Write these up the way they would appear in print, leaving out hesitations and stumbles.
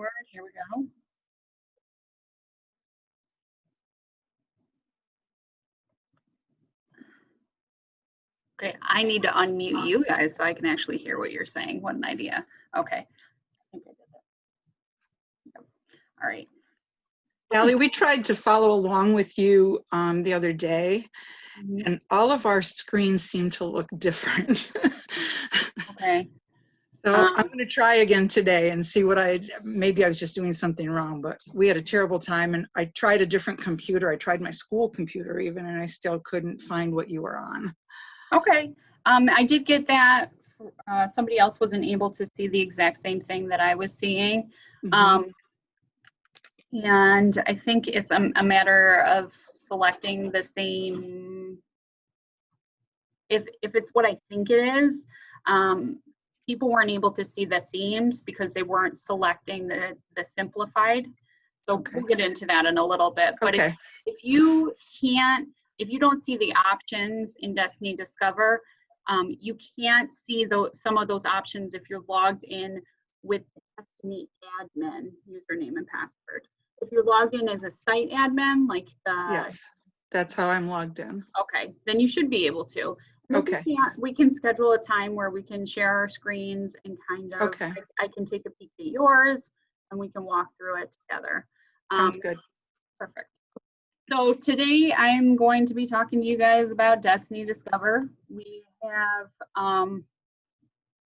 forward. Here we go. Okay, I need to unmute you guys so I can actually hear what you're saying. What an idea. Okay. I think I did that. Yep. All right. Allie, we tried to follow along with you the other day, Mhm. and all of our screens seem to look different. Okay. So I'm going to try again today and see what maybe I was just doing something wrong, but we had a terrible time, and I tried a different computer. I tried my school computer even, and I still couldn't find what you were on. Okay. I did get that. Somebody else wasn't able to see the exact same thing that I was seeing. And I think it's a matter of selecting the same, if it's what I think it is, people weren't able to see the themes because they weren't selecting the simplified. So Okay. we'll get into that in a little bit. But Okay. if you don't see the options in Destiny Discover, you can't see some of those options if you're logged in with Destiny admin username and password. If you're logged in as a site admin, like Yes, that's how I'm logged in. okay, then you should be able to. And if Okay. you can't, we can schedule a time where we can share our screens and kind of, Okay. I can take a peek at yours and we can walk through it together. Sounds good. Perfect. So today I'm going to be talking to you guys about Destiny Discover. We have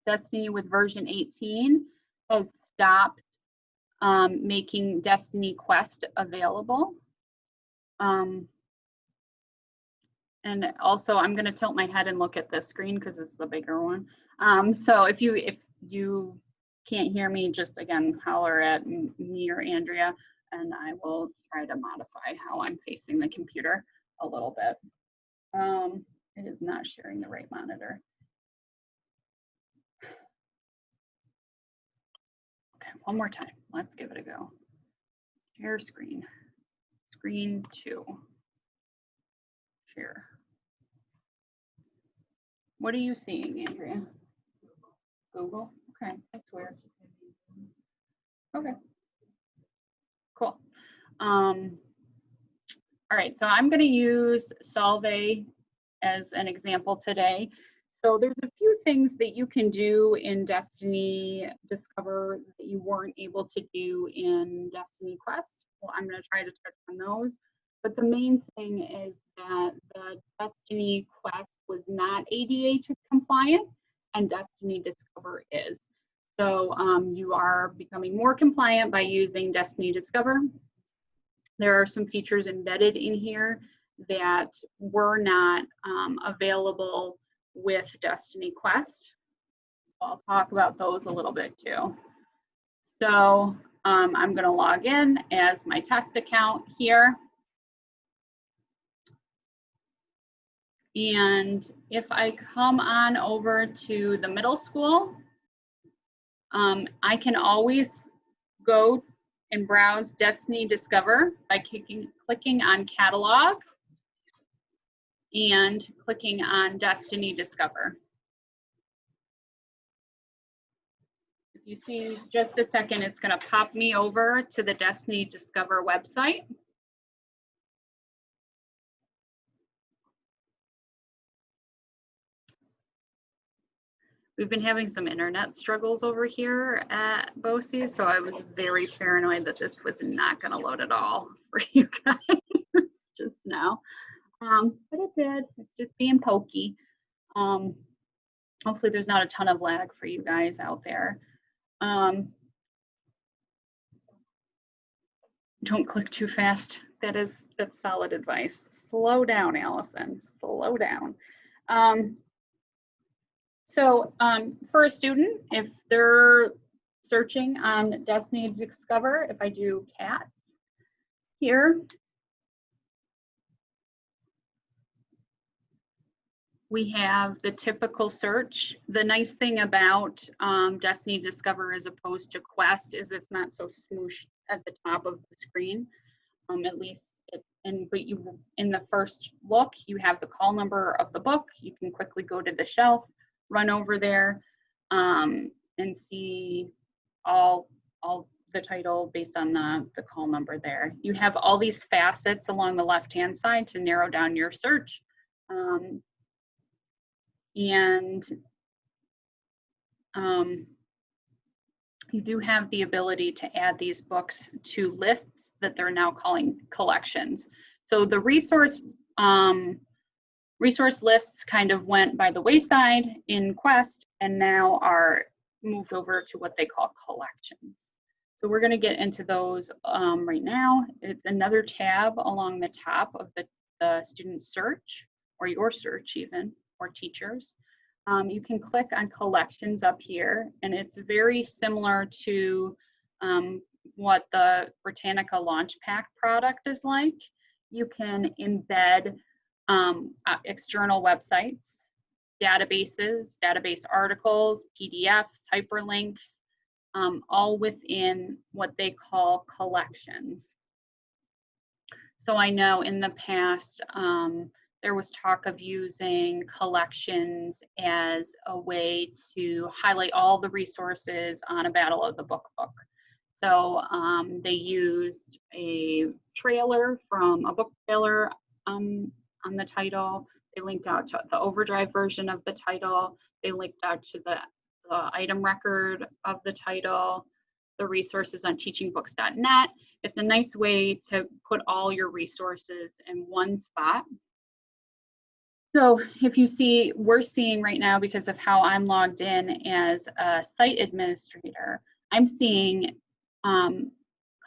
Destiny with version 18 has stopped making Destiny Quest available. And also I'm going to tilt my head and look at the screen because it's the bigger one. So if you can't hear me, just again, holler at me or Andrea, and I will try to modify how I'm facing the computer a little bit. It is not sharing the right monitor. Okay, one more time. Let's give it a go. Share screen. Screen 2. Share. What are you seeing, Andrea? Google? Okay, that's weird. Okay. Cool. All right, so I'm going to use Solvay as an example today. So there's a few things that you can do in Destiny Discover that you weren't able to do in Destiny Quest. Well, I'm going to try to touch on those. But the main thing is that the Destiny Quest was not ADA compliant, and Destiny Discover is. So you are becoming more compliant by using Destiny Discover. There are some features embedded in here that were not available with Destiny Quest. So I'll talk about those a little bit too. So I'm going to log in as my test account here. And if I come on over to the middle school, I can always go and browse Destiny Discover by clicking on Catalog and clicking on Destiny Discover. If you see just a second, it's going to pop me over to the Destiny Discover website. We've been having some internet struggles over here at BOCES, so I was very paranoid that this was not going to load at all for you guys just now. But it did. It's just being pokey. Hopefully there's not a ton of lag for you guys out there. Don't click too fast. That's solid advice. Slow down, Allison. Slow down. So for a student, if they're searching on Destiny Discover, if I do cat here, we have the typical search. The nice thing about Destiny Discover as opposed to Quest is it's not so smooshed at the top of the screen, at least. But you, in the first look, you have the call number of the book. You can quickly go to the shelf, run over there, and see all the title based on the call number there. You have all these facets along the left-hand side to narrow down your search. You do have the ability to add these books to lists that they're now calling collections. So the resource lists kind of went by the wayside in Quest and now are moved over to what they call collections. So we're going to get into those right now. It's another tab along the top of the student search, or your search even, or teachers. You can click on collections up here, and it's very similar to what the Britannica Launch Pack product is like. You can embed external websites, databases, database articles, PDFs, hyperlinks, all within what they call collections. So I know in the past, there was talk of using collections as a way to highlight all the resources on a Battle of the Book book. So they used a trailer from a book trailer on the title. They linked out to the Overdrive version of the title. They linked out to the item record of the title, the resources on teachingbooks.net. It's a nice way to put all your resources in one spot. So if you see, we're seeing right now, because of how I'm logged in as a site administrator, I'm seeing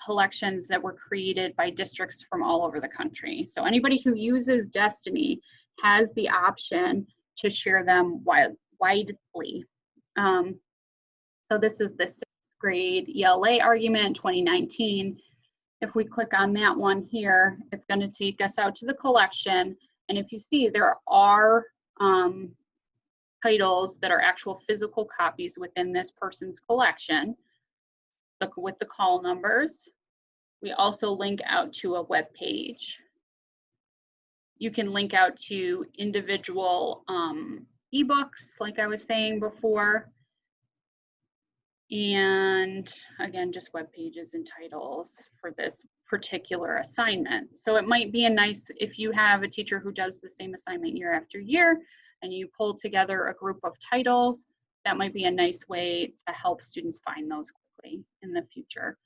collections that were created by districts from all over the country. So anybody who uses Destiny has the option to share them widely. So this is the 6th grade ELA argument 2019. If we click on that one here, it's going to take us out to the collection. And if you see, there are titles that are actual physical copies within this person's collection. Look with the call numbers. We also link out to a web page. You can link out to individual ebooks, like I was saying before. And again, just web pages and titles for this particular assignment. So it might be a nice, if you have a teacher who does the same assignment year after year, and you pull together a group of titles, that might be a nice way to help students find those quickly in the future.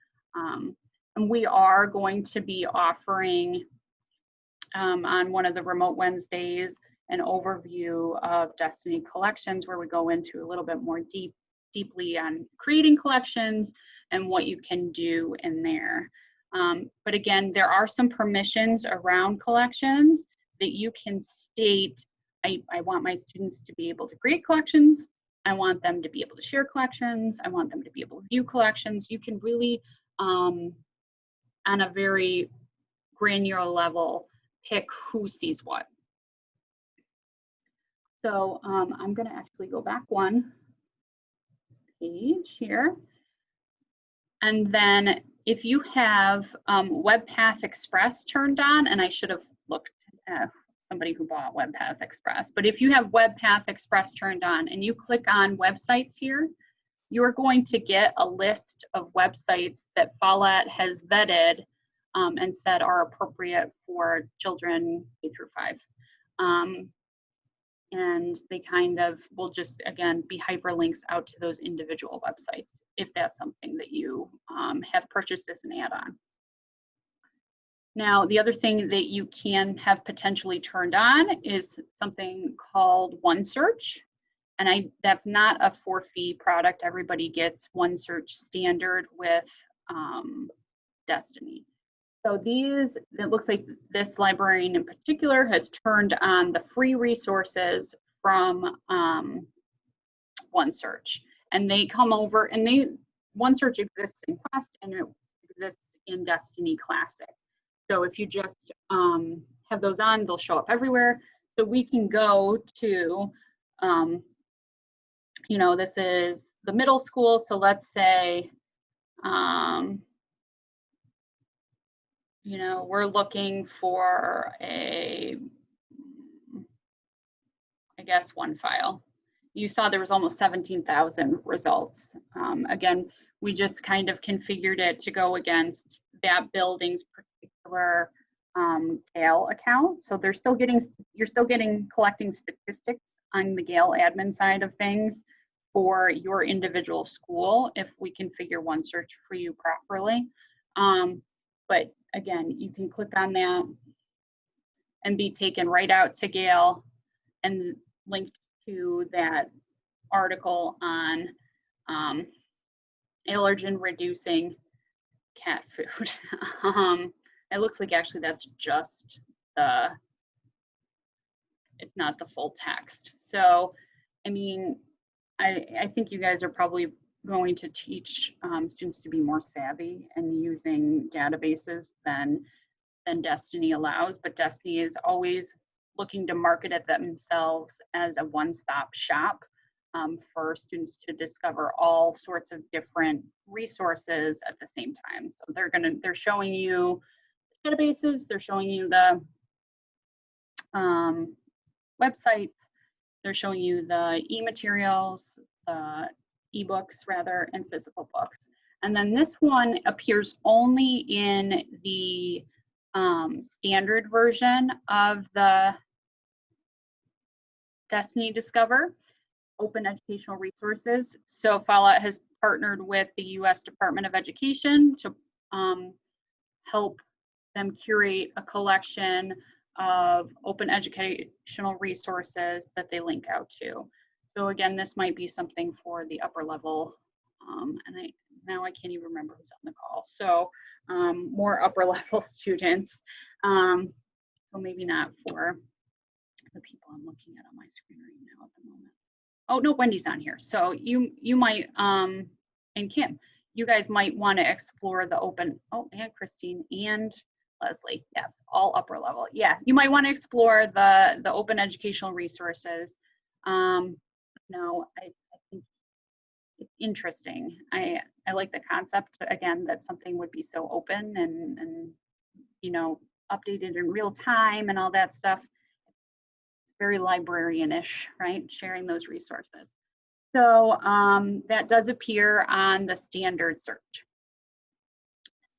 And we are going to be offering on one of the remote Wednesdays an overview of Destiny Collections, where we go into a little bit more deeply on creating collections and what you can do in there. But again, there are some permissions around collections that you can state. I want my students to be able to create collections. I want them to be able to share collections. I want them to be able to view collections. You can really, on a very granular level, pick who sees what. So I'm going to actually go back one page here. And then if you have WebPath Express turned on, and I should have looked at somebody who bought WebPath Express, but if you have WebPath Express turned on and you click on websites here, you're going to get a list of websites that Follett has vetted and said are appropriate for children K through 5. And they kind of will just, again, be hyperlinks out to those individual websites if that's something that you have purchased as an add-on. Now, the other thing that you can have potentially turned on is something called OneSearch. And that's not a for-fee product. Everybody gets OneSearch standard with Destiny. So these, it looks like this librarian in particular has turned on the free resources from OneSearch. And they come over, and OneSearch exists in Quest and it exists in Destiny Classic. So if you just have those on, they'll show up everywhere. So we can go to, you know, this is the middle school. So let's say, you know, we're looking for I guess one file. You saw there was almost 17,000 results. Again, We just kind of configured it to go against that building's particular Gale account. So they're still getting, you're still getting collecting statistics on the Gale admin side of things for your individual school if we configure OneSearch for you properly. But again, you can click on that and be taken right out to Gale and linked to that article on allergen reducing cat food. It looks like actually that's just the, it's not the full text. So, I mean, I think you guys are probably going to teach students to be more savvy and using databases than Destiny allows, but Destiny is always looking to market it themselves as a one-stop shop for students to discover all sorts of different resources at the same time. So they're showing you databases, they're showing you the websites, they're showing you the e-materials, ebooks rather, and physical books. And then this one appears only in the standard version of the Destiny Discover Open Educational Resources. So Follett has partnered with the US Department of Education to help them curate a collection of open educational resources that they link out to. So again, this might be something for the upper level, and now I can't even remember who's on the call. So more upper level students. So maybe not for the people I'm looking at on my screen right now at the moment. Oh no, Wendy's on here. So you might, and Kim, you guys might want to explore the open, oh, and Christine and Leslie, yes, all upper level. Yeah, you might want to explore the open educational resources. No, I think it's interesting. I like the concept, again, that something would be so open and you know, updated in real time and all that stuff. It's very librarian-ish, right? Sharing those resources. So that does appear on the standard search.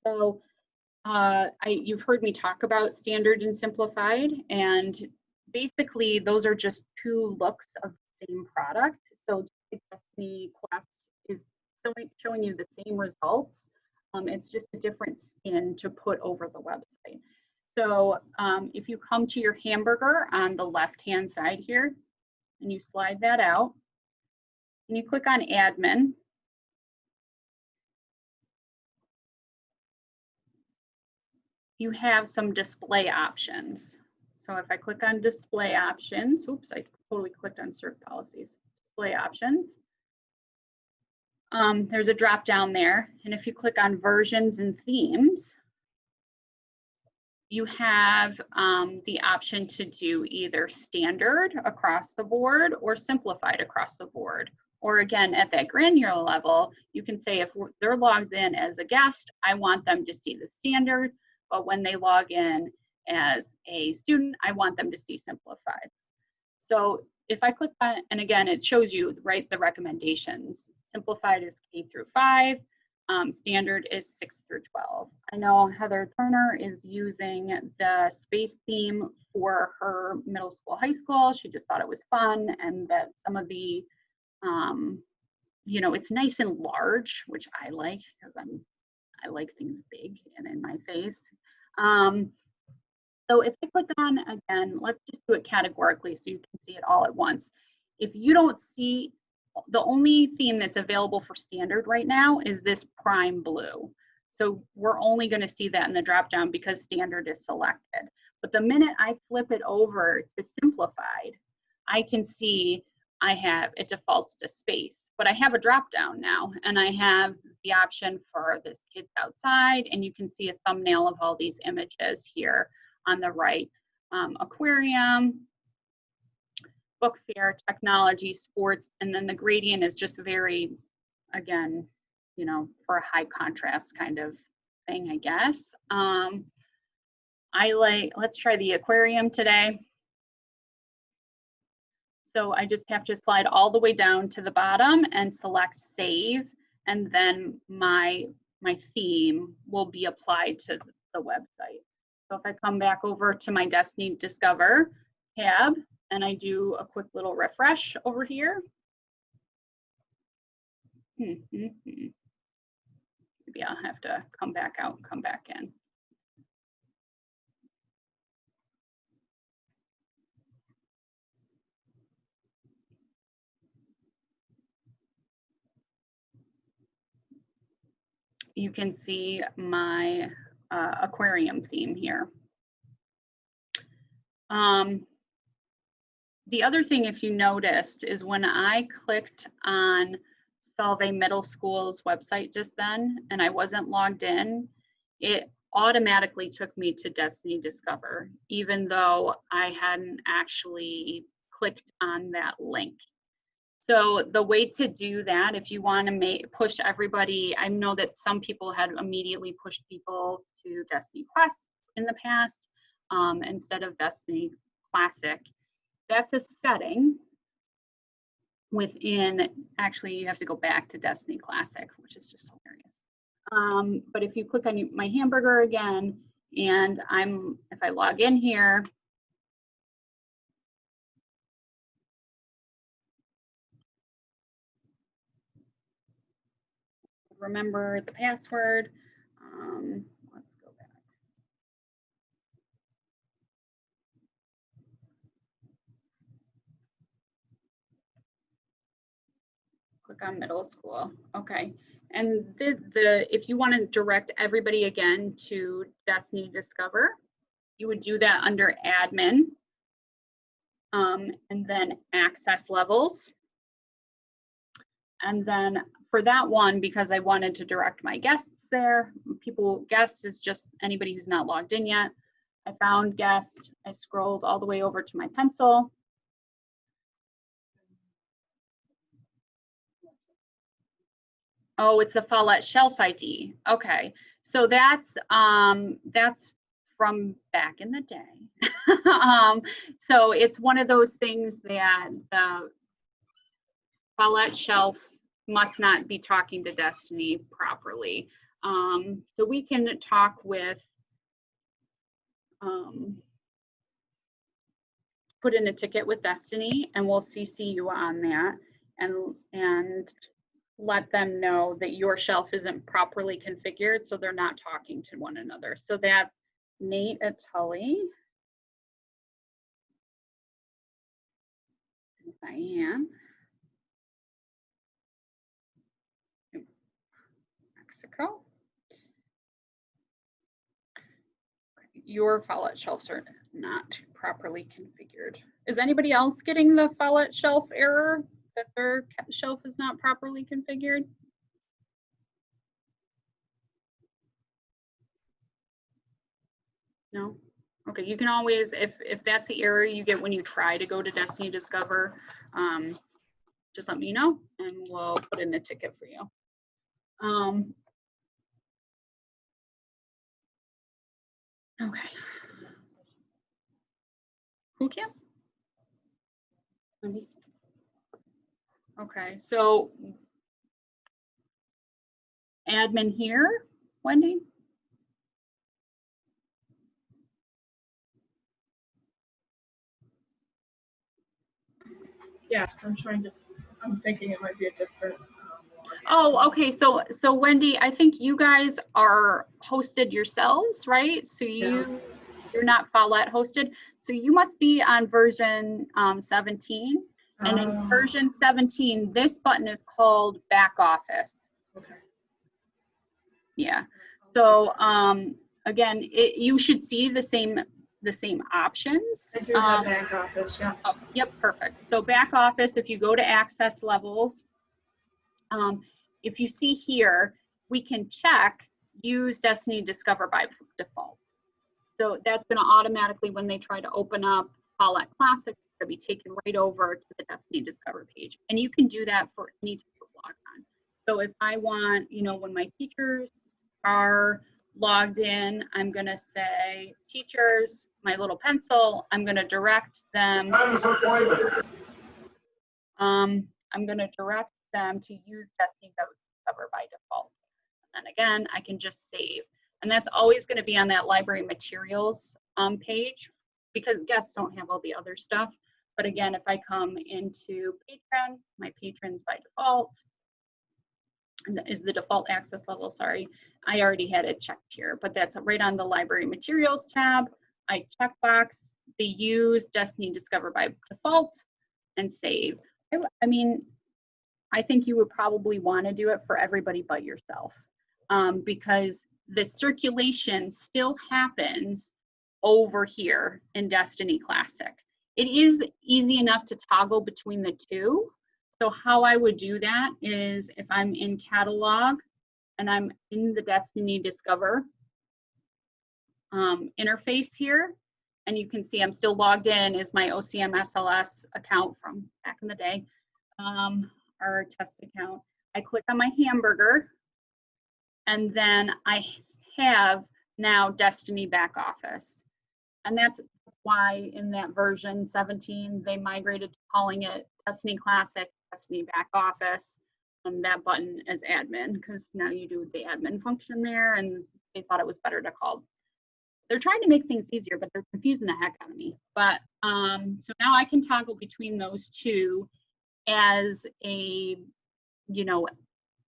So you've heard me talk about standard and simplified, and basically those are just two looks of the same product. So Destiny Quest is showing you the same results. It's just a different spin to put over the website. So if you come to your hamburger on the left-hand side here, and you slide that out, and you click on admin, you have some display options. So if I click on display options, oops, I totally clicked on cert policies, display options. There's a drop down there. And if you click on versions and themes, you have the option to do either standard across the board or simplified across the board. Or again, at that granular level, you can say if they're logged in as a guest, I want them to see the standard. But when they log in as a student, I want them to see simplified. So if I click on, and again, it shows you, right, the recommendations. Simplified is K through 5, standard is 6 through 12. I know Heather Turner is using the space theme for her middle school, high school. She just thought it was fun, and that some of the, you know, it's nice and large, which I like because I like things big and in my face. So if I click on, again, let's just do it categorically so you can see it all at once. If you don't see, the only theme that's available for standard right now is this prime blue. So we're only going to see that in the dropdown because standard is selected. But the minute I flip it over to simplified, I can see it defaults to space. But I have a drop down now, and I have the option for this kids outside, and you can see a thumbnail of all these images here on the right. Aquarium, book fair, technology, sports, and then the gradient is just very, again, you know, for a high contrast kind of thing, I guess. Let's try the aquarium today. So I just have to slide all the way down to the bottom and select save. and then my theme will be applied to the website. So if I come back over to my Destiny Discover tab and I do a quick little refresh over here. Maybe I'll have to come back out and come back in. You can see my aquarium theme here. The other thing, if you noticed, is when I clicked on Solvay Middle School's website just then, and I wasn't logged in, it automatically took me to Destiny Discover, even though I hadn't actually clicked on that link. So the way to do that, if you want to push everybody, I know that some people had immediately pushed people to Destiny Quest in the past instead of Destiny Classic. That's a setting within, actually you have to go back to Destiny Classic, which is just hilarious. But if you click on my hamburger again, and if I log in here, remember the password. Let's go back. Click on middle school. Okay. And if you want to direct everybody again to Destiny Discover, you would do that under admin, and then access levels. And then for that one, because I wanted to direct my guests there, guests is just anybody who's not logged in yet. I found guest, I scrolled all the way over to my pencil. Oh, it's the Follett Shelf ID. Okay, so that's from back in the day. So it's one of those things that the Follett Shelf must not be talking to Destiny properly. So we can talk with, put in a ticket with Destiny, and we'll CC you on that, and let them know that your shelf isn't properly configured, so they're not talking to one another. So that's Nate Atulli, Diane, Mexico. Your Follett shelves are not properly configured. Is anybody else getting the Follett shelf error that their shelf is not properly configured? No? Okay, you can always, if that's the error you get when you try to go to Destiny Discover, just let me know and we'll put in a ticket for you. Okay. Who can? Okay, so admin here, Wendy? Yes, I'm thinking it might be a different. Oh, okay. So Wendy, I think you guys are hosted yourselves, right? So you're not Follett hosted. So you must be on version 17. And in version 17, this button is called Back Office. Okay. Yeah. So again, you should see the same options. I do have Back Office, yeah. Oh, yep, perfect. So Back Office, if you go to access levels, if you see here, we can check use Destiny Discover by default. So that's going to automatically, when they try to open up Follett Classic, to be taken right over to the Destiny Discover page. And you can do that for any type of log on. So if I want, when my teachers are logged in, I'm going to say teachers, my little pencil, I'm going to direct them. I'm going to direct them to use Destiny Discover by default. And again, I can just save. And that's always going to be on that library materials page because guests don't have all the other stuff. But again, if I come into patron, my patrons by default, and is the default access level, sorry, I already had it checked here, but that's right on the library materials tab. I checkbox the use Destiny Discover by default and save. I mean, I think you would probably want to do it for everybody but yourself because the circulation still happens over here in Destiny Classic. It is easy enough to toggle between the two. So how I would do that is if I'm in catalog and I'm in the Destiny Discover interface here, and you can see I'm still logged in is my OCM SLS account from back in the day, our test account. I click on my hamburger, and then I have now Destiny Back Office. And that's why in that version 17, they migrated to calling it Destiny Classic, Destiny Back Office, and that button as admin, because now you do the admin function there, and they thought it was better to call. They're trying to make things easier, but they're confusing the heck out of me. But so now I can toggle between those two as a, you know,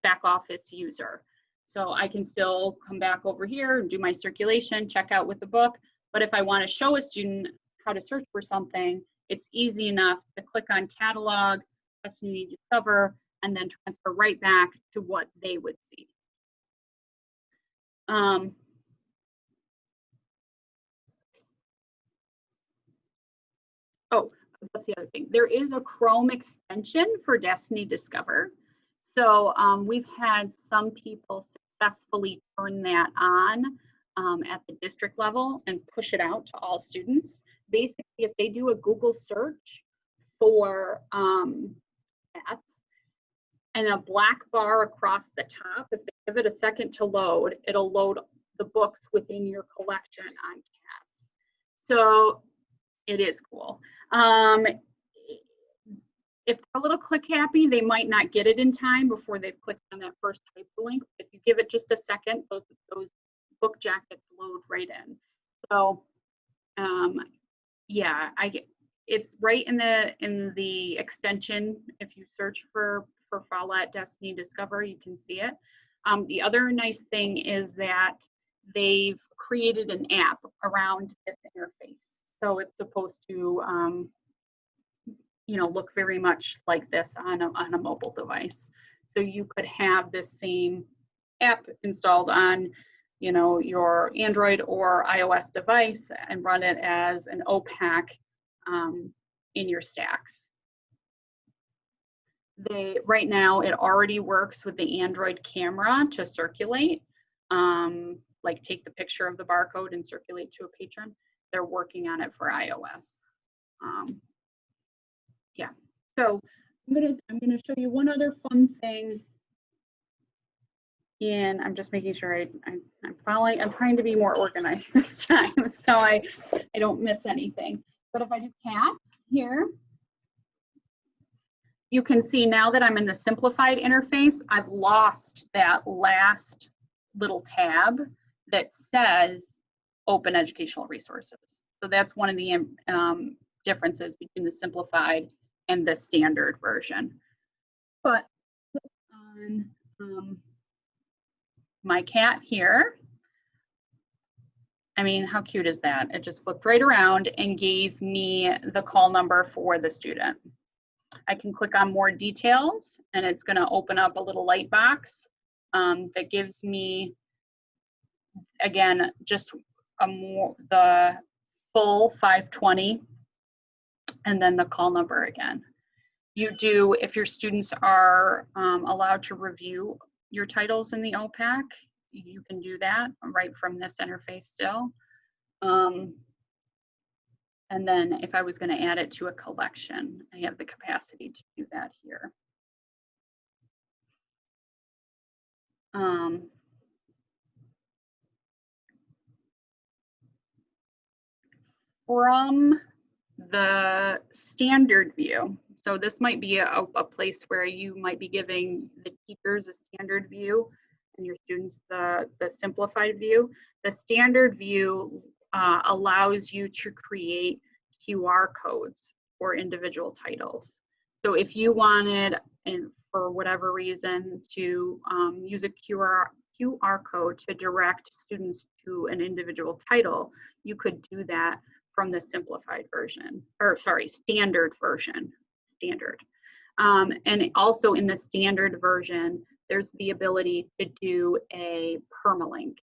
back office user. So I can still come back over here and do my circulation, check out with the book. But if I want to show a student how to search for something, it's easy enough to click on catalog, Destiny Discover, and then transfer right back to what they would see. Oh, that's the other thing. There is a Chrome extension for Destiny Discover. So we've had some people successfully turn that on at the district level and push it out to all students. Basically, if they do a Google search for cats and a black bar across the top, if they give it a second to load, it'll load the books within your collection on cats. So it is cool. If they're a little click happy, they might not get it in time before they've clicked on that first hyperlink. If you give it just a second, those book jackets load right in. So yeah, it's right in the extension. If you search for Follett Destiny Discover, you can see it. The other nice thing is that they've created an app around this interface. So it's supposed to, you know, look very much like this on a mobile device. So you could have this same app installed on, you know, your Android or iOS device and run it as an OPAC in your stacks. Right now, it already works with the Android camera to circulate, like take the picture of the barcode and circulate to a patron. They're working on it for iOS. Yeah, so I'm gonna show you one other fun thing. And I'm just making sure I'm trying to be more organized this time so I don't miss anything. But if I do cats here, you can see now that I'm in the simplified interface, I've lost that last little tab that says open educational resources. So that's one of the differences between the simplified and the standard version. But on my cat here, I mean, how cute is that? It just flipped right around and gave me the call number for the student. I can click on more details and it's going to open up a little light box that gives me, again, just the full 520 and then the call number again. You do, if your students are allowed to review your titles in the OPAC, you can do that right from this interface still. And then if I was going to add it to a collection, I have the capacity to do that here. From the standard view, So this might be a place where you might be giving the teachers a standard view and your students the simplified view. The standard view allows you to create QR codes for individual titles. So if you wanted, and for whatever reason, to use a QR code to direct students to an individual title, you could do that from the simplified version, or sorry, standard version, standard. And also in the standard version, there's the ability to do a permalink.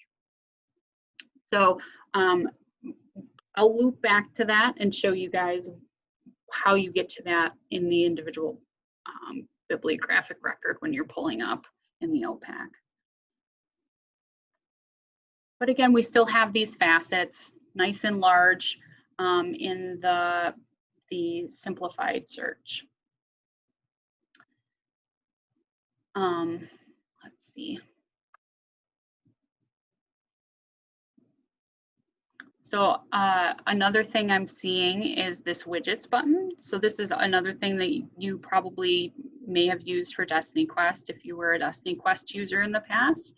So I'll loop back to that and show you guys how you get to that in the individual bibliographic record when you're pulling up in the OPAC. But again, we still have these facets nice and large in the simplified search. Let's see. So another thing I'm seeing is this widgets button. So this is another thing that you probably may have used for Destiny Quest if you were a Destiny Quest user in the past,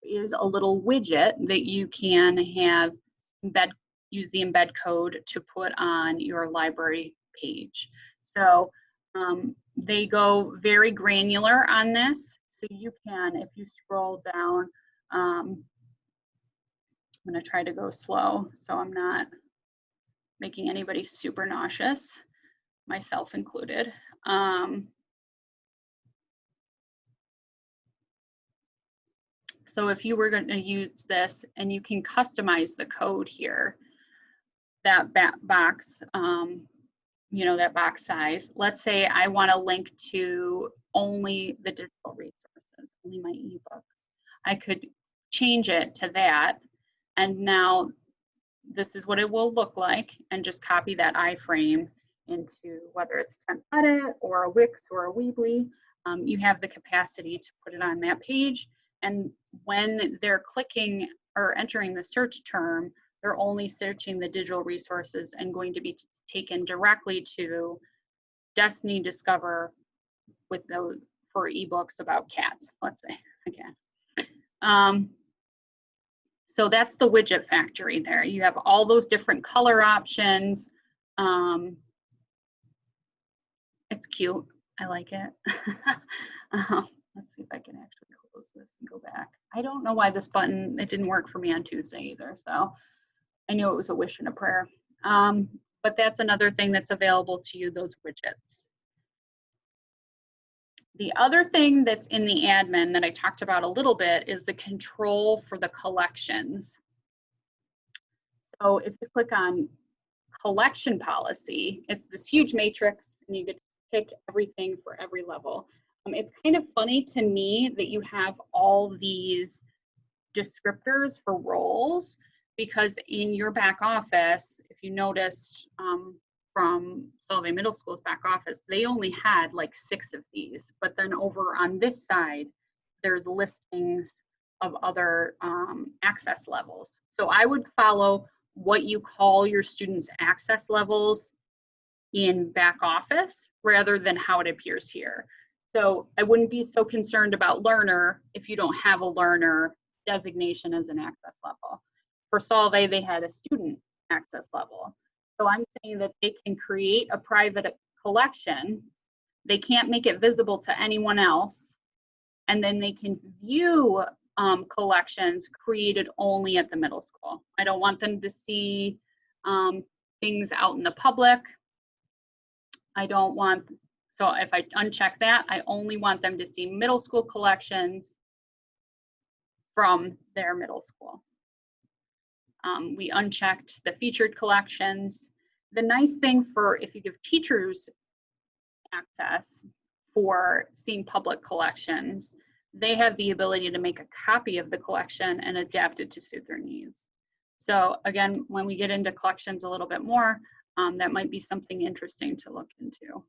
is a little widget that you can have use the embed code to put on your library page. So they go very granular on this. So you can, if you scroll down, I'm going to try to go slow so I'm not making anybody super nauseous, myself included. So if you were going to use this, and you can customize the code here, that box, you know, that box size. Let's say I want to link to only the digital resources, only my ebooks. I could change it to that. And now this is what it will look like, and just copy that iframe into whether it's 10edit or a Wix or a Weebly. You have the capacity to put it on that page. And when they're clicking or entering the search term, they're only searching the digital resources and going to be taken directly to Destiny Discover with those for ebooks about cats, let's say, again. So that's the widget factory there. You have all those different color options. It's cute. I like it. Let's see if I can actually close this and go back. I don't know why this button, it didn't work for me on Tuesday either. So I knew it was a wish and a prayer. But that's another thing that's available to you, those widgets. The other thing that's in the admin that I talked about a little bit is the control for the collections. So if you click on collection policy, it's this huge matrix and you get to pick everything for every level. It's kind of funny to me that you have all these descriptors for roles, because in your back office, if you noticed from Solvay Middle School's back office, they only had like 6 of these. But then over on this side, there's listings of other access levels. So I would follow what you call your students' access levels in back office rather than how it appears here. So I wouldn't be so concerned about learner if you don't have a learner designation as an access level. For Solvay, they had a student access level. So I'm saying that they can create a private collection. They can't make it visible to anyone else. And then they can view collections created only at the middle school. I don't want them to see things out in the public. I don't want, so if I uncheck that, I only want them to see middle school collections from their middle school. We unchecked the featured collections. The nice thing for if you give teachers access for seeing public collections, they have the ability to make a copy of the collection and adapt it to suit their needs. So again, when we get into collections a little bit more, that might be something interesting to look into.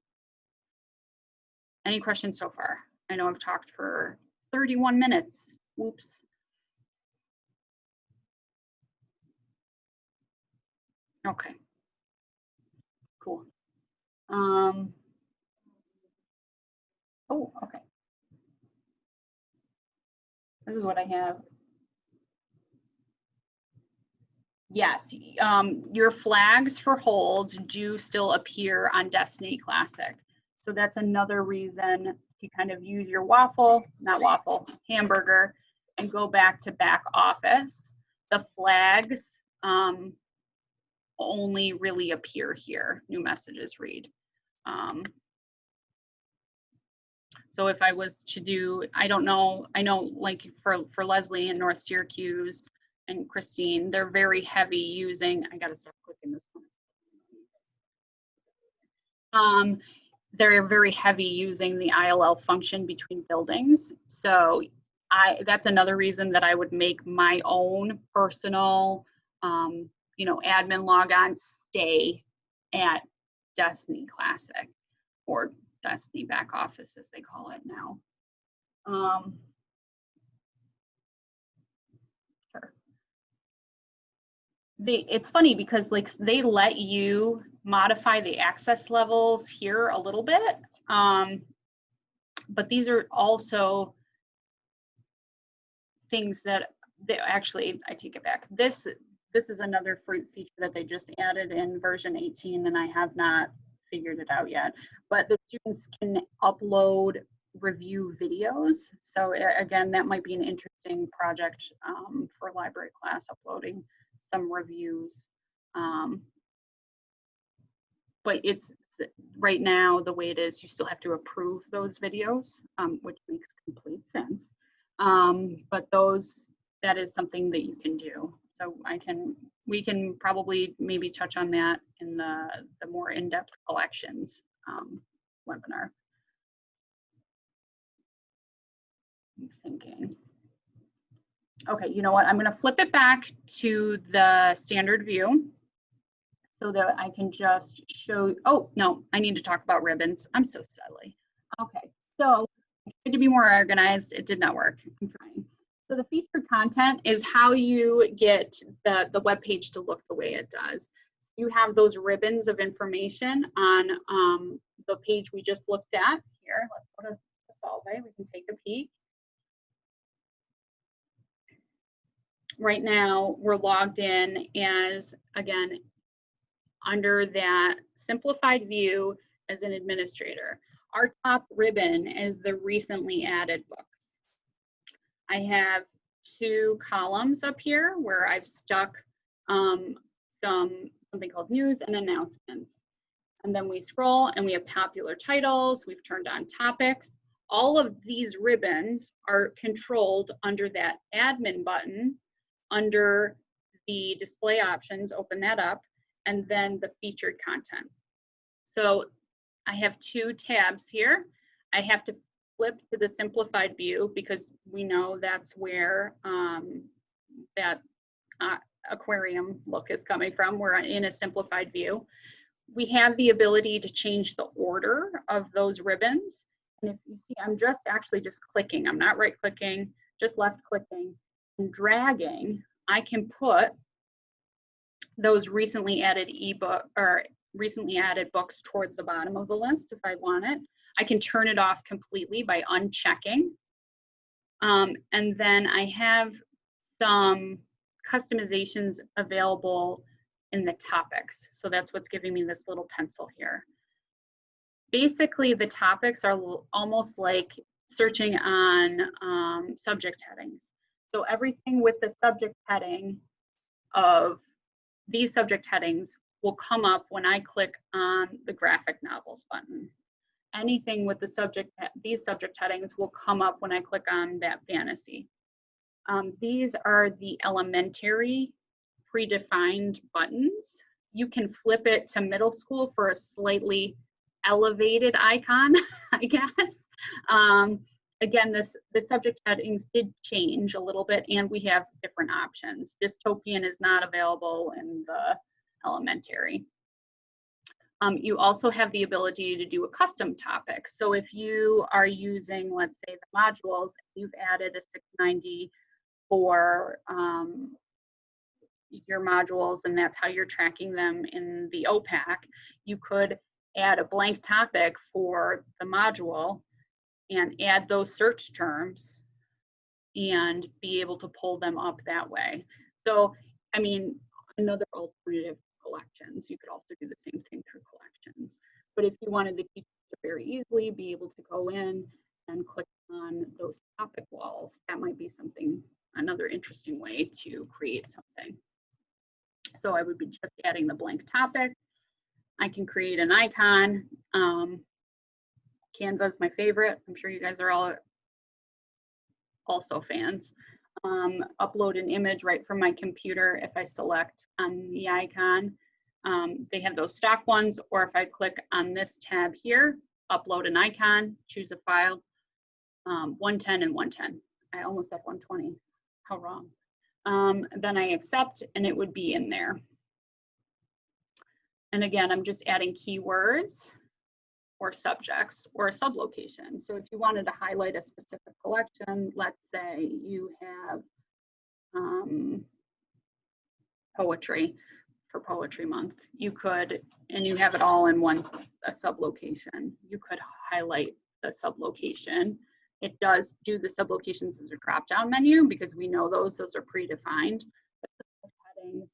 Any questions so far? I know I've talked for 31 minutes. Whoops. Okay, cool. Oh, okay. This is what I have. Yes, your flags for holds do still appear on Destiny Classic. So that's another reason to kind of use your hamburger, and go back to back office. The flags only really appear here, new messages read. So if I was to do, I don't know, I know like for Leslie and North Syracuse and Christine, they're very heavy using, I gotta stop clicking this one. They're very heavy using the ILL function between buildings. So that's another reason that I would make my own personal, admin logon stay at Destiny Classic, or Destiny Back Office as they call it now. Sure. It's funny because like they let you modify the access levels here a little bit, but these are also things that actually, I take it back. This is another feature that they just added in version 18, and I have not figured it out yet. But the students can upload review videos. So again, that might be an interesting project for library class, uploading some reviews. But it's right now, the way it is, you still have to approve those videos, which makes complete sense. But that is something that you can do. So we can probably maybe touch on that in the more in-depth collections webinar. I'm thinking. Okay, you know what? I'm going to flip it back to the standard view so that I can just show. Oh, no, I need to talk about ribbons. I'm so silly. Okay, so I tried to be more organized. It did not work. I'm trying. So the featured content is how you get the web page to look the way it does. So you have those ribbons of information on the page we just looked at. Here, let's go to Solvay. We can take a peek. Right now, we're logged in as, again, under that simplified view as an administrator. Our top ribbon is the recently added books. I have 2 columns up here where I've stuck something called news and announcements. And then we scroll and we have popular titles. We've turned on topics. All of these ribbons are controlled under that admin button, under the display options, open that up, and then the featured content. So I have 2 tabs here. I have to flip to the simplified view because we know that's where that aquarium look is coming from. We're in a simplified view. We have the ability to change the order of those ribbons. And if you see, I'm actually just clicking. I'm not right clicking, just left clicking and dragging. I can put those recently added recently added books towards the bottom of the list if I want it. I can turn it off completely by unchecking. And then I have some customizations available in the topics. So that's what's giving me this little pencil here. Basically, the topics are almost like searching on subject headings. So everything with the subject heading of these subject headings will come up when I click on the graphic novels button. Anything with these subject headings will come up when I click on that fantasy. These are the elementary predefined buttons. You can flip it to middle school for a slightly elevated icon, I guess. Again, the subject headings did change a little bit, and we have different options. Dystopian is not available in the elementary. You also have the ability to do a custom topic. So if you are using, let's say, the modules, you've added a 690 for your modules, and that's how you're tracking them in the OPAC, you could add a blank topic for the module and add those search terms and be able to pull them up that way. So, I mean, another alternative, collections, you could also do the same thing through collections. But if you wanted the teacher to very easily be able to go in and click on those topic walls, that might be something, another interesting way to create something. So I would be just adding the blank topic. I can create an icon. Canva is my favorite. I'm sure you guys are all also fans. Upload an image right from my computer if I select on the icon. They have those stock ones, or if I click on this tab here, upload an icon, choose a file, 110 and 110. I almost said 120. How wrong. Then I accept, and it would be in there. And again, I'm just adding keywords or subjects or a sublocation. So if you wanted to highlight a specific collection, let's say you have poetry for Poetry Month, you could, and you have it all in one a sublocation, you could highlight the sublocation. It does do the sublocations as a drop-down menu because we know those are predefined. But the headings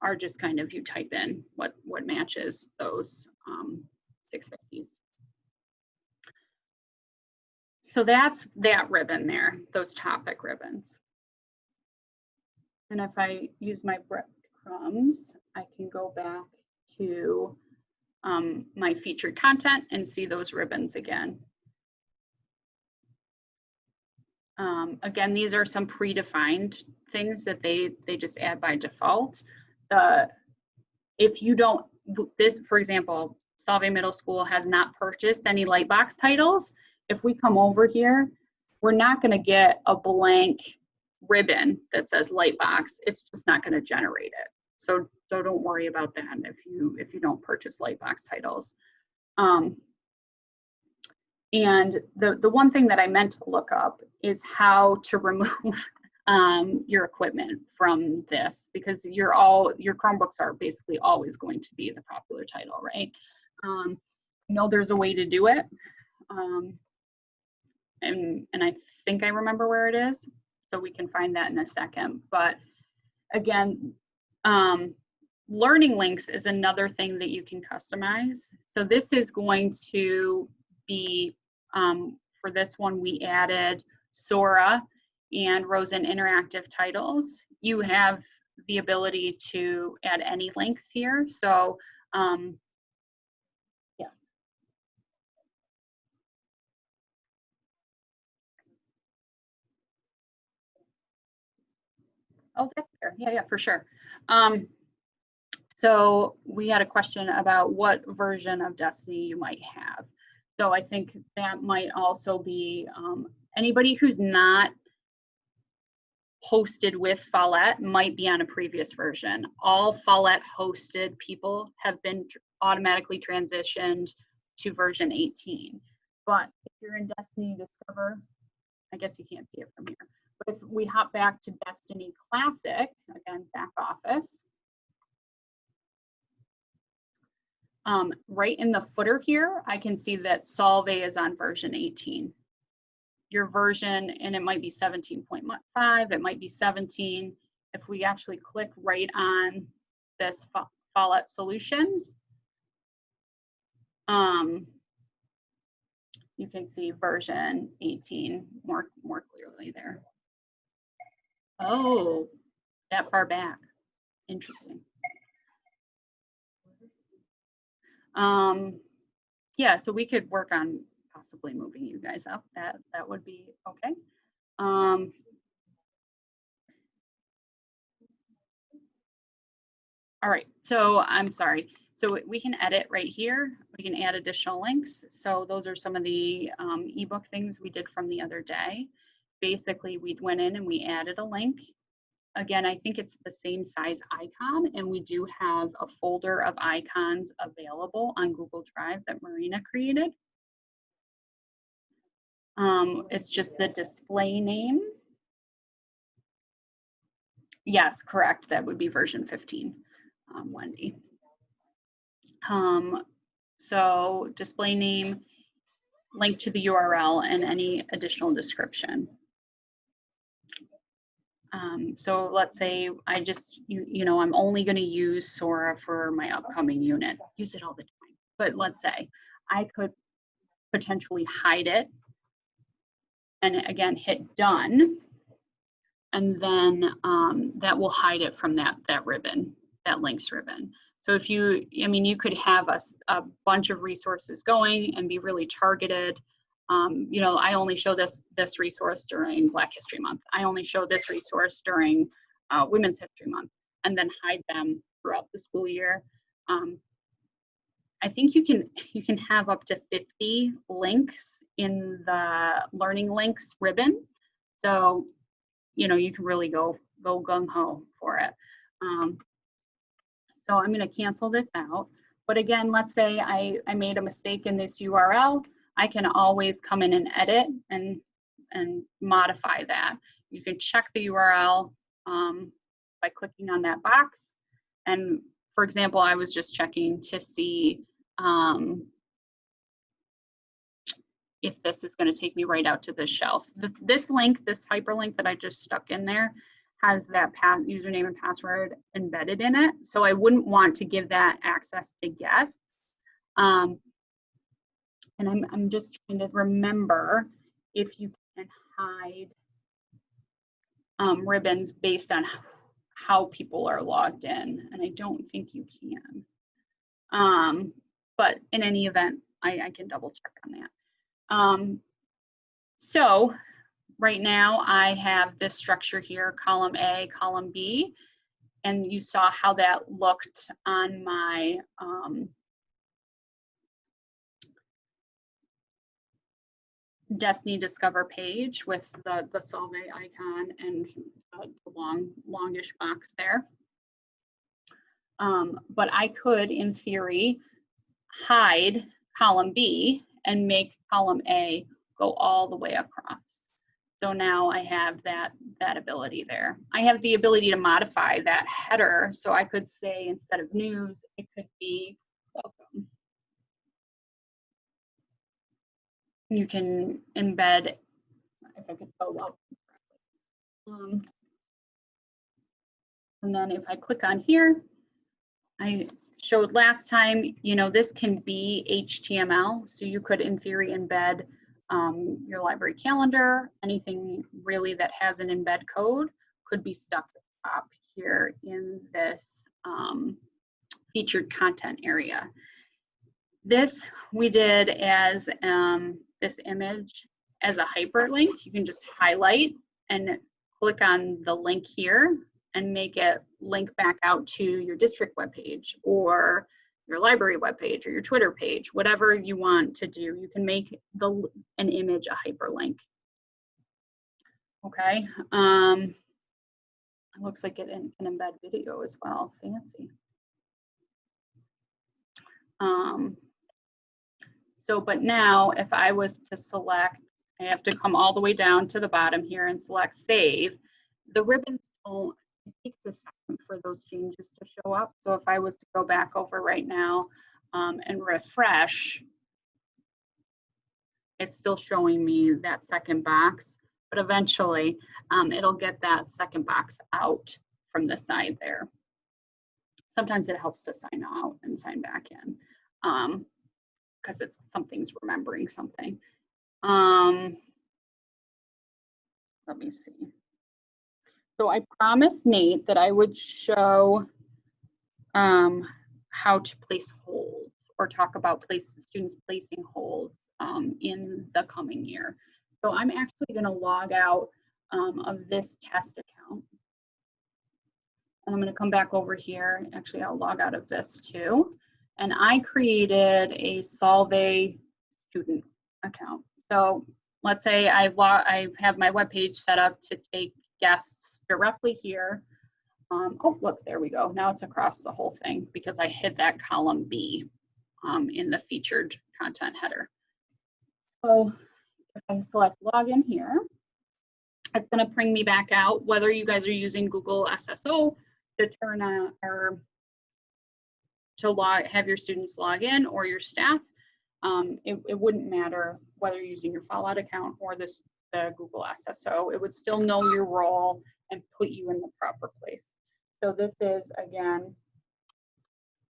are just kind of, you type in what matches those 650s. So that's that ribbon there, those topic ribbons. And if I use my breadcrumbs, I can go back to my featured content and see those ribbons again. Again, these are some predefined things that they just add by default. If you don't, this, for example, Solvay Middle School has not purchased any Lightbox titles. If we come over here, we're not going to get a blank ribbon that says Lightbox. It's just not going to generate it. So don't worry about that if you don't purchase Lightbox titles. And the one thing that I meant to look up is how to remove your equipment from this, because your Chromebooks are basically always going to be the popular title, right? I know there's a way to do it, and I think I remember where it is, so we can find that in a second. But again, learning links is another thing that you can customize. So this is going to be, for this one, we added Sora and Rosen Interactive titles. You have the ability to add any links here. So, yeah. Oh, that's there. Yeah, for sure. So we had a question about what version of Destiny you might have. So I think that might also be anybody who's not hosted with Follett might be on a previous version. All Follett hosted people have been automatically transitioned to version 18. But if you're in Destiny Discover, I guess you can't see it from here. But if we hop back to Destiny Classic, again, back office, right in the footer here, I can see that Solvay is on version 18. Your version, and it might be 17.5, it might be 17. If we actually click right on this Follett Solutions, you can see version 18 more clearly there. Oh, that far back. Interesting. Yeah, so we could work on possibly moving you guys up. That would be okay. All right, so I'm sorry. So we can edit right here. We can add additional links. So those are some of the ebook things we did from the other day. Basically, we went in and we added a link. Again, I think it's the same size icon, and we do have a folder of icons available on Google Drive that Marina created. It's just the display name. Yes, correct. That would be version 15, Wendy. So display name, link to the URL and any additional description. So let's say I just, you know, I'm only going to use Sora for my upcoming unit. Use it all the time. But let's say I could potentially hide it and again hit done, and then that will hide it from that ribbon, that links ribbon. So if you, I mean, you could have a bunch of resources going and be really targeted. You know, I only show this resource during Black History Month. I only show this resource during Women's History Month, and then hide them throughout the school year. I think you can have up to 50 links in the Learning Links ribbon. So, you know, you can really go gung-ho for it. So I'm going to cancel this out. But again, let's say I made a mistake in this URL. I can always come in and edit and modify that. You can check the URL by clicking on that box. And for example, I was just checking to see if this is going to take me right out to the shelf. This link, this hyperlink that I just stuck in there, has that username and password embedded in it. So I wouldn't want to give that access to guests. And I'm just trying to remember if you can hide ribbons based on how people are logged in. And I don't think you can. But in any event, I can double check on that. So right now I have this structure here, column A, column B, and you saw how that looked on my Destiny Discover page with the Solvay icon and the longish box there. But I could, in theory, hide column B and make column A go all the way across. So now I have that ability there. I have the ability to modify that header. So I could say instead of news, it could be welcome. You can embed, if I could spell welcome. And then if I click on here, I showed last time, you know, this can be HTML. So you could, in theory, embed your library calendar. Anything really that has an embed code could be stuck up here in this featured content area. This we did as this image as a hyperlink. You can just highlight and click on the link here and make it link back out to your district webpage or your library webpage or your Twitter page, whatever you want to do. You can make an image a hyperlink. Okay, it looks like it can embed video as well, fancy. So, but now if I was to select, I have to come all the way down to the bottom here and select save. The ribbons don't, it takes a second for those changes to show up. So if I was to go back over right now and refresh, it's still showing me that second box, but eventually it'll get that second box out from the side there. Sometimes it helps to sign out and sign back in because something's remembering something. Let me see. So I promised Nate that I would show how to place holds or talk about students placing holds in the coming year. So I'm actually going to log out of this test account. And I'm going to come back over here. Actually, I'll log out of this too. And I created a Solvay student account. So let's say I have my webpage set up to take guests directly here. Oh, look, there we go. Now it's across the whole thing because I hid that column B in the featured content header. So if I select login here, it's going to bring me back out, whether you guys are using Google SSO to turn on or to have your students log in or your staff. it wouldn't matter whether you're using your Fallout account or the Google SSO. It would still know your role and put you in the proper place. So this is, again,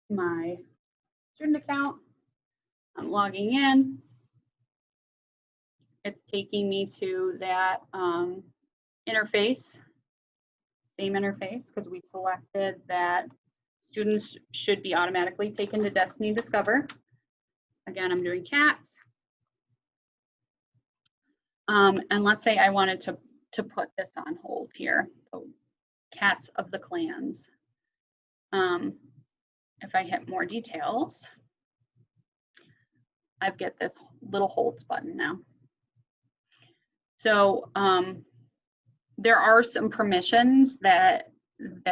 my student account. I'm logging in. It's taking me to that interface, same interface, because we selected that students should be automatically taken to Destiny Discover. Again, I'm doing cats. And let's say I wanted to put this on hold here. So cats of the clans. If I hit more details, I get this little holds button now. So there are some permissions that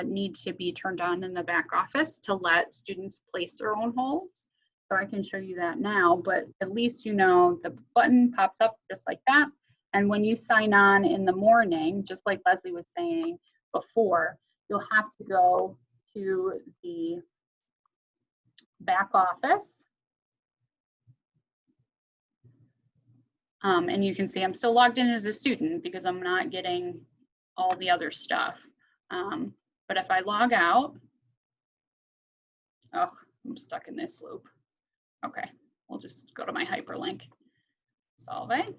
need to be turned on in the back office to let students place their own holds. So I can show you that now, but at least you know the button pops up just like that. And when you sign on in the morning, just like Leslie was saying before, you'll have to go to the back office. And you can see I'm still logged in as a student because I'm not getting all the other stuff. But if I log out, oh, I'm stuck in this loop. Okay, we'll just go to my hyperlink. Solve it.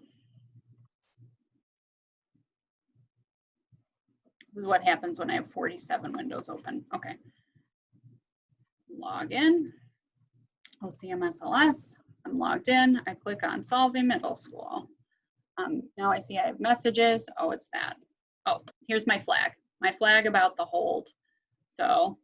This is what happens when I have 47 windows open. Okay. Log in. OCMSLS. I'm logged in. I click on Solving Middle School. Now I see I have messages. Oh, it's that. Oh, here's my flag about the hold. So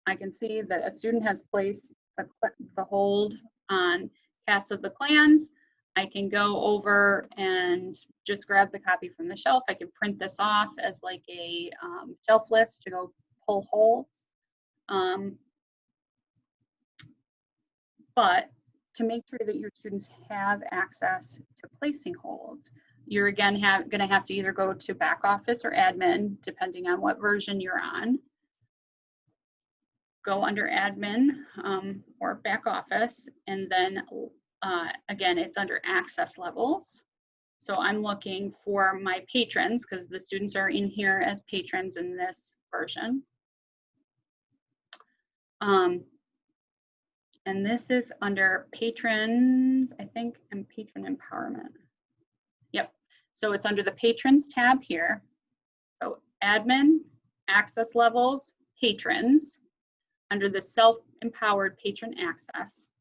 I can see that a student has placed the hold on Cats of the Clans. I can go over and just grab the copy from the shelf. I can print this off as like a shelf list to go pull holds. But to make sure that your students have access to placing holds, you're again going to have to either go to back office or admin, depending on what version you're on. Go under admin or back office, and then again, it's under access levels. So I'm looking for my patrons because the students are in here as patrons in this version. And this is under patrons, I think, and patron empowerment. Yep. So it's under the patrons tab here. So admin, access levels, patrons. Under the self-empowered patron access,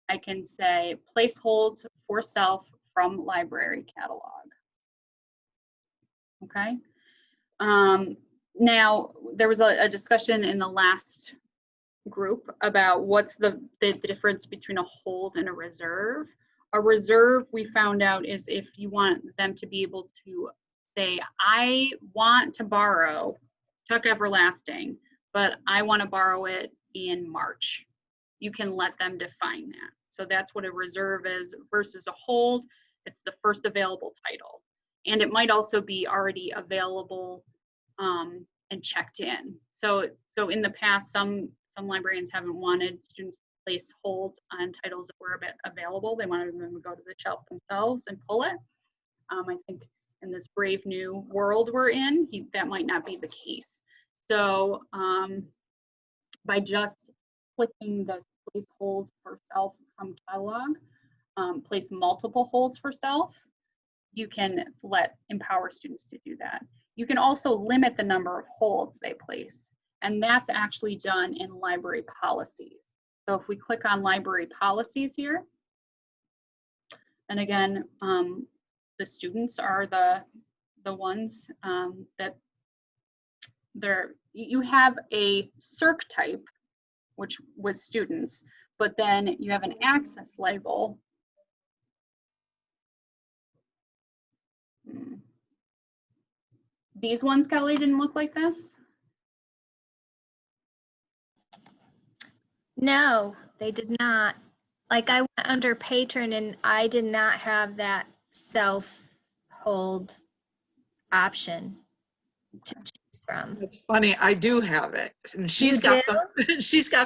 I can say place holds for self from library catalog. Okay. Now, there was a discussion in the last group about what's the difference between a hold and a reserve. A reserve, we found out, is if you want them to be able to say, I want to borrow Chuck Everlasting, but I want to borrow it in March. You can let them define that. So that's what a reserve is versus a hold. It's the first available title. And it might also be already available and checked in. So in the past, some librarians haven't wanted students to place holds on titles that were available. They wanted them to go to the shelf themselves and pull it. I think in this brave new world we're in, that might not be the case. So by just clicking the place holds for self from catalog, place multiple holds for self, you can empower students to do that. You can also limit the number of holds they place, and that's actually done in library policies. So if we click on library policies here, and again, the students are the ones that you have a circ type, which was students, but then you have an access label. These ones, Kelly, didn't look like this? No, they did not. Like I went under patron and I did not have that self hold option to choose from. It's funny, I do have it, and she's got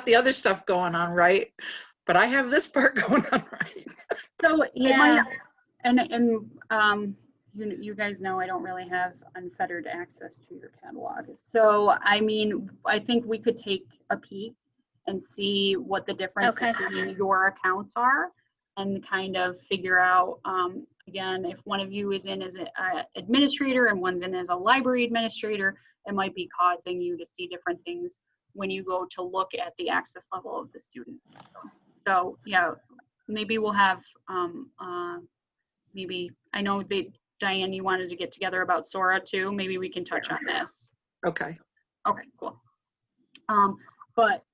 the other stuff going on, right? but I have this part going on right. So it Yeah. might, and you guys know I don't really have unfettered access to your catalog. So I mean, I think we could take a peek and see what the difference Okay. between your accounts are, and kind of figure out, again, if one of you is in as an administrator and one's in as a library administrator, it might be causing you to see different things when you go to look at the access level of the student. So yeah, maybe we'll have, maybe, I know that Diane, you wanted to get together about Sora too. Maybe we can touch on this. Okay. Okay, cool. But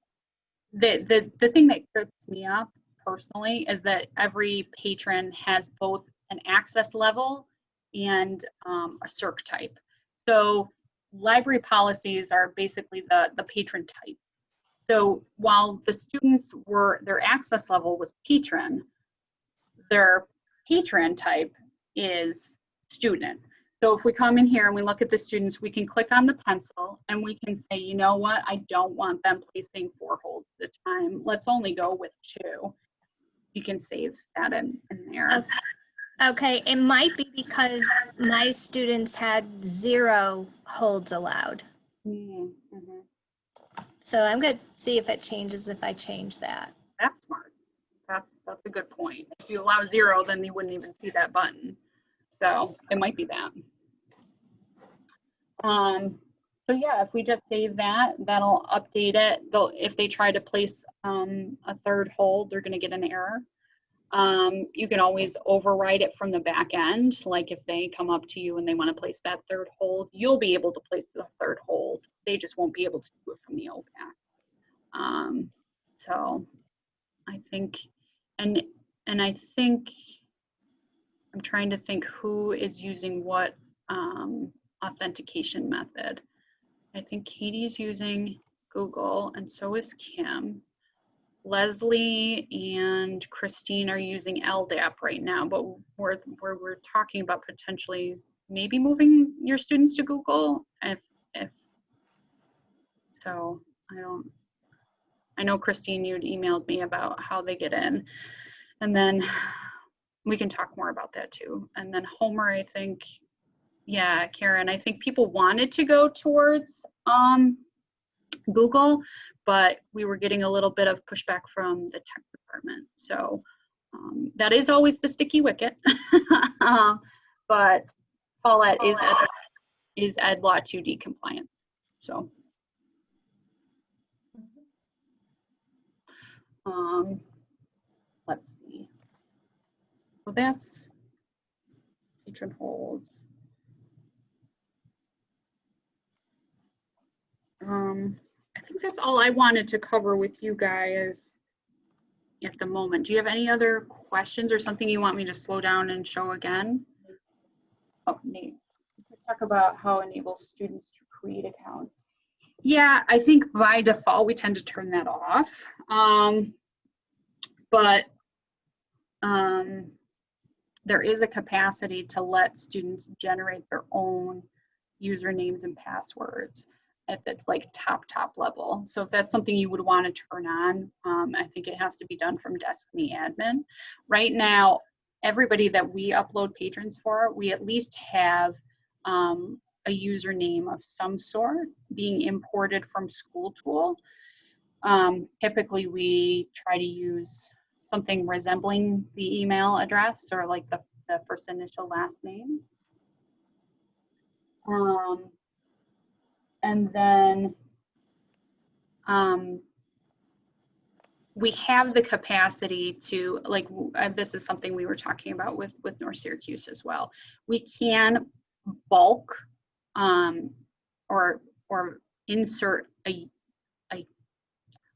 the thing that trips me up personally is that every patron has both an access level and a circ type. So library policies are basically the patron types. So while the students their access level was patron, their patron type is student. So if we come in here and we look at the students, we can click on the pencil and we can say, you know what, I don't want them placing 4 holds at a time. Let's only go with 2. You can save that in there. Okay, it might be because my students had 0 holds allowed. Mhm. So I'm gonna see if it changes if I change that. That's smart. That's a good point. If you allow 0, then you wouldn't even see that button. So it might be that. So yeah, if we just save that, that'll update it. If they try to place a 3rd hold, they're gonna get an error. You can always override it from the back end. Like if they come up to you and they want to place that 3rd hold, you'll be able to place the 3rd hold. They just won't be able to do it from the OPAC. So I think, and I think, I'm trying to think who is using what authentication method. I think Katie's using Google and so is Kim. Leslie and Christine are using LDAP right now, but we're talking about potentially maybe moving your students to Google if so. I know Christine, you'd emailed me about how they get in, and then we can talk more about that too. And then Homer, I think, yeah, Karen, I think people wanted to go towards Google, but we were getting a little bit of pushback from the tech department. So that is always the sticky wicket. But Follett is Ed Law 2D compliant. So let's see. So that's patron holds. I think that's all I wanted to cover with you guys at the moment. Do you have any other questions or something you want me to slow down and show again? Oh, Nate, let's talk about how it enables students to create accounts. Yeah, I think by default, we tend to turn that off. But there is a capacity to let students generate their own usernames and passwords at the top level. So if that's something you would want to turn on, I think it has to be done from Destiny admin. Right now, everybody that we upload patrons for, we at least have a username of some sort being imported from SchoolTool. Typically, we try to use something resembling the email address or like the first initial last name. And then we have the capacity to, like, this is something we were talking about with North Syracuse as well. We can bulk or insert a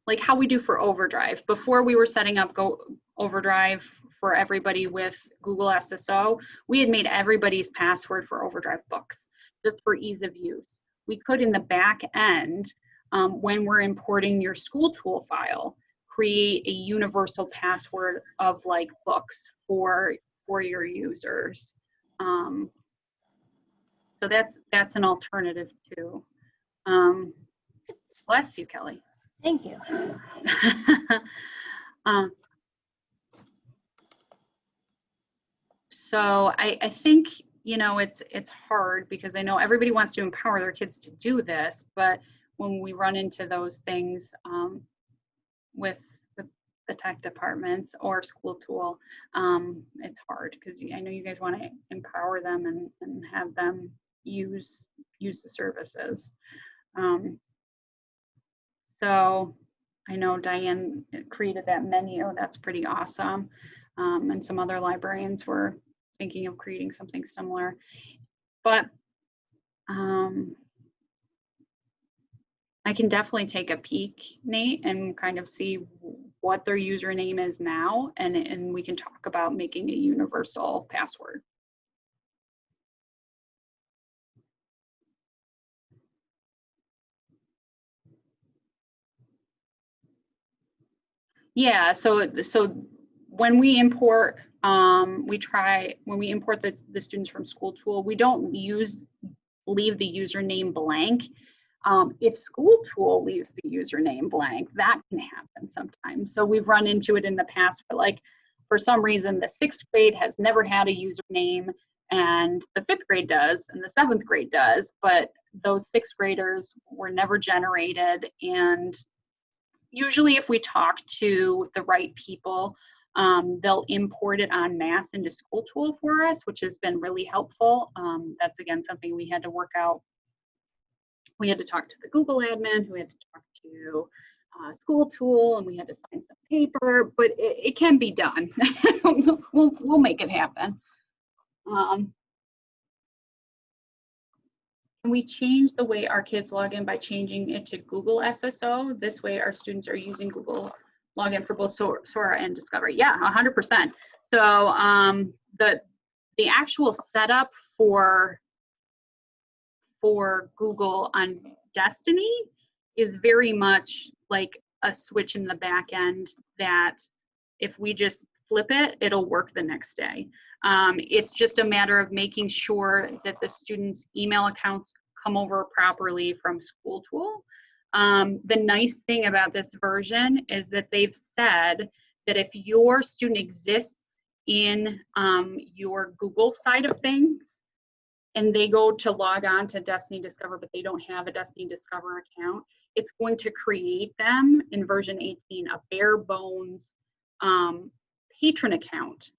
like how we do for Overdrive. Before we were setting up Overdrive for everybody with Google SSO, we had made everybody's password for Overdrive books just for ease of use. We could, in the back end, when we're importing your SchoolTool file, create a universal password of like books for your users. So that's an alternative too. Bless you, Kelly. Thank you. So I think, you know, it's hard because I know everybody wants to empower their kids to do this, but when we run into those things with the tech departments or school tool, it's hard because I know you guys want to empower them and have them use the services. So I know Diane created that menu. That's pretty awesome. And some other librarians were thinking of creating something similar. But I can definitely take a peek, Nate, and kind of see what their username is now, and we can talk about making a universal password. Yeah, so when we import, when we import the students from School Tool, we don't leave the username blank. If School Tool leaves the username blank, that can happen sometimes. So we've run into it in the past, but like for some reason, the 6th grade has never had a username, and the 5th grade does, and the 7th grade does, but those 6th graders were never generated. And usually if we talk to the right people, they'll import it en masse into School Tool for us, which has been really helpful. That's again something we had to work out. We had to talk to the Google admin, who had to talk to School Tool, and we had to sign some paper, but it can be done. we'll make it happen. Can we change the way our kids log in by changing it to Google SSO? This way our students are using Google login for both Sora and Discovery. Yeah, 100%. So the actual setup for Google on Destiny is very much like a switch in the back end that if we just flip it, it'll work the next day. It's just a matter of making sure that the students' email accounts come over properly from School Tool. The nice thing about this version is that they've said that if your student exists in your Google side of things, and they go to log on to Destiny Discover, but they don't have a Destiny Discover account, it's going to create them in version 18 a bare bones patron account.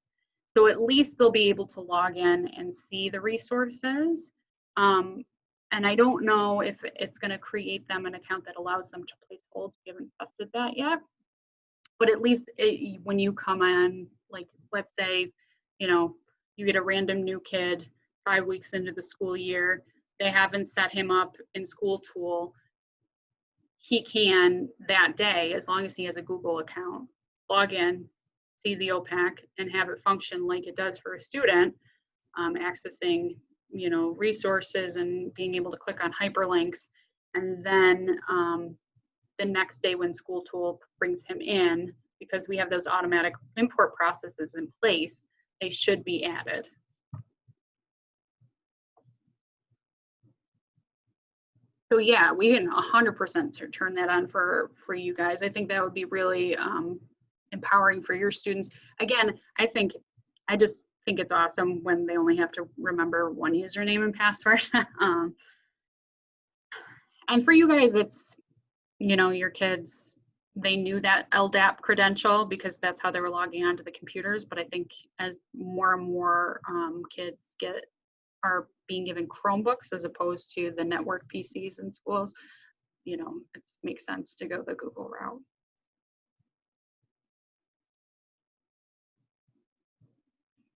So at least they'll be able to log in and see the resources. And I don't know if it's going to create them an account that allows them to place holds. We haven't tested that yet. But at least when you come on, like let's say, you know, you get a random new kid 5 weeks into the school year, they haven't set him up in School Tool, he can that day, as long as he has a Google account, log in, see the OPAC, and have it function like it does for a student, accessing, you know, resources and being able to click on hyperlinks. And then the next day when School Tool brings him in, because we have those automatic import processes in place, they should be added. So yeah, we can 100% turn that on for you guys. I think that would be really empowering for your students. Again, I just think it's awesome when they only have to remember one username and password. And for you guys, it's, you know, your kids, they knew that LDAP credential because that's how they were logging onto the computers. But I think as more and more kids are being given Chromebooks as opposed to the network PCs in schools, you know, it makes sense to go the Google route.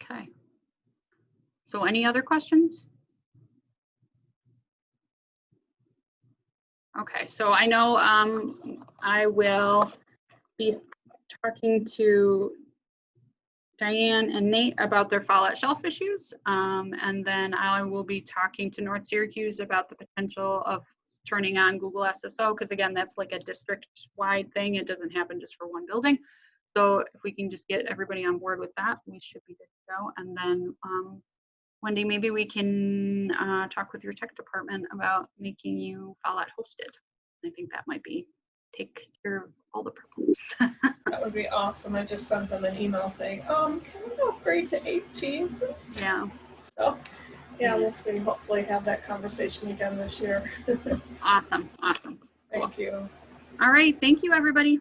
Okay. So any other questions? Okay, so I know I will be talking to Diane and Nate about their Fallout Shelf issues. And then I will be talking to North Syracuse about the potential of turning on Google SSO, because again, that's like a district-wide thing. It doesn't happen just for one building. So if we can just get everybody on board with that, we should be good to go. And then Wendy, maybe we can talk with your tech department about making you Fallout hosted. I think that might be take care of all the problems. That would be awesome. I just sent them an email saying, can we upgrade to 18, please? Yeah. So, yeah, we'll see. Hopefully have that conversation again this year. Awesome. Awesome. Thank you. All right. Thank you, everybody.